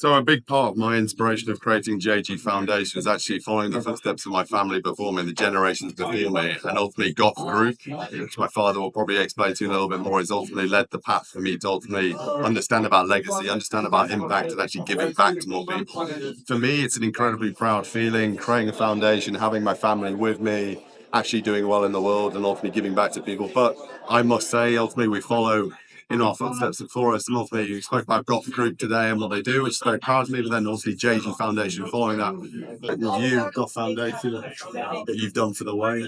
So a big part of my inspiration of creating JG Foundation is actually following the footsteps of my family before me, the generations before me, and ultimately Gough Group, which my father will probably explain to you a little bit more, has ultimately led the path for me to ultimately understand about legacy, understand about impact, and actually giving back to more people. For me, it's an incredibly proud feeling, creating a foundation, having my family with me, actually doing well in the world, and ultimately giving back to people. But I must say, ultimately, we follow in our footsteps before us. And ultimately, you spoke about Gough Group today and what they do, which is very proud of me, but then obviously JG Foundation following that review, Gough Foundation, that you've done for the way.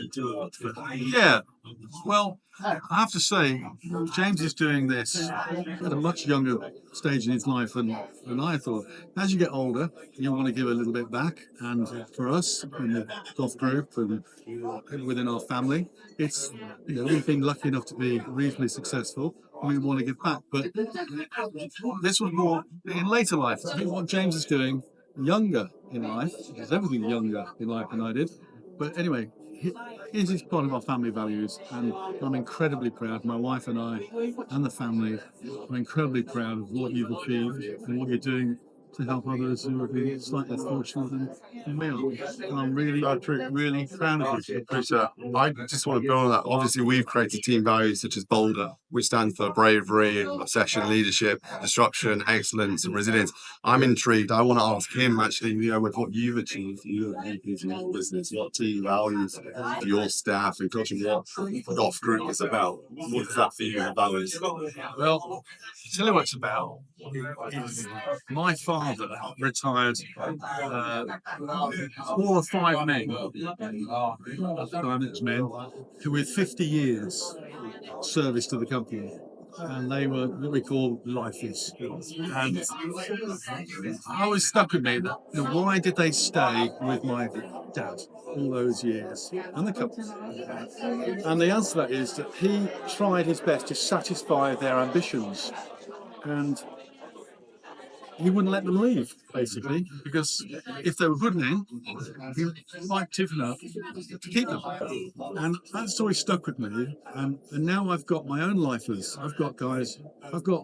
Yeah, well, I have to say, James is doing this at a much younger stage in his life than I thought. As you get older, you want to give a little bit back, and for us in the Gough Group and within our family, it's we've been lucky enough to be reasonably successful. We want to give back, but this was more in later life. I think what James is doing younger in life, because everything younger in life than I did. But anyway, it is part of our family values, and I'm incredibly proud. My wife and I, and the family, are incredibly proud of what you've achieved and what you're doing to help others who have been slightly less fortunate than we are. And I'm really, really proud of you. Appreciate that. I just want to build on that. Obviously, we've created team values such as Boulder, which stands for bravery, obsession, leadership, disruption, excellence, and resilience. I'm intrigued. I want to ask him actually, with what you've achieved, you and your business, what team values for your staff and coaching what Gough Group is about. What is that for you, values? Well, tell you what it's about. My father retired 4 or 5 men, Climate men, who with 50 years service to the company. And they were what we call lifers. And I always stuck with me that why did they stay with my dad all those years and the company? And the answer to that is that he tried his best to satisfy their ambitions. And he wouldn't let them leave, basically, because if they were good men, he liked Tiff enough to keep them. And that story stuck with me. And now I've got my own lifers. I've got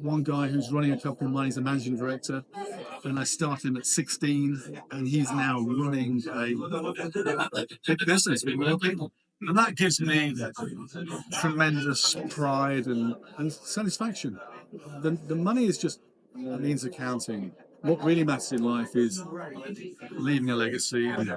one guy who's running a company of mine, he's a managing director, and I started him at 16, and he's now running a big business with more people. And that gives me tremendous pride and satisfaction. The money is just a means of counting. What really matters in life is leaving a legacy and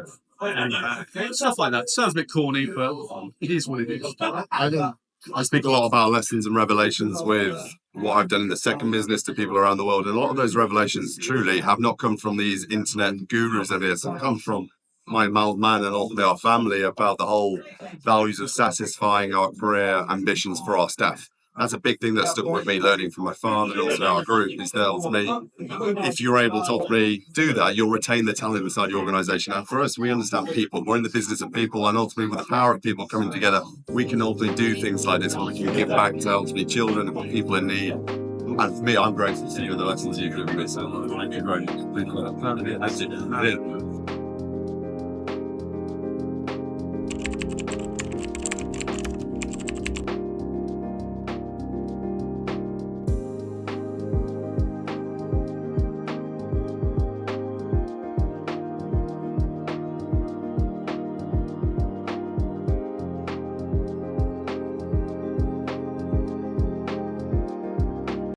stuff like that. Sounds a bit corny, but it is what it is. I speak a lot about lessons and revelations with what I've done in the second business to people around the world. And a lot of those revelations truly have not come from these internet gurus of this. Have come from my old man and ultimately our family about the whole values of satisfying our career ambitions for our staff. That's a big thing that stuck with me, learning from my father and also our group, is that ultimately, if you're able to ultimately do that, you'll retain the talent inside your organisation. And for us, we understand people. We're in the business of people, and ultimately, with the power of people coming together, we can ultimately do things like this where we can give back to ultimately children and people in need. And for me, I'm grateful to you and the lessons you've given me. So thank you very much.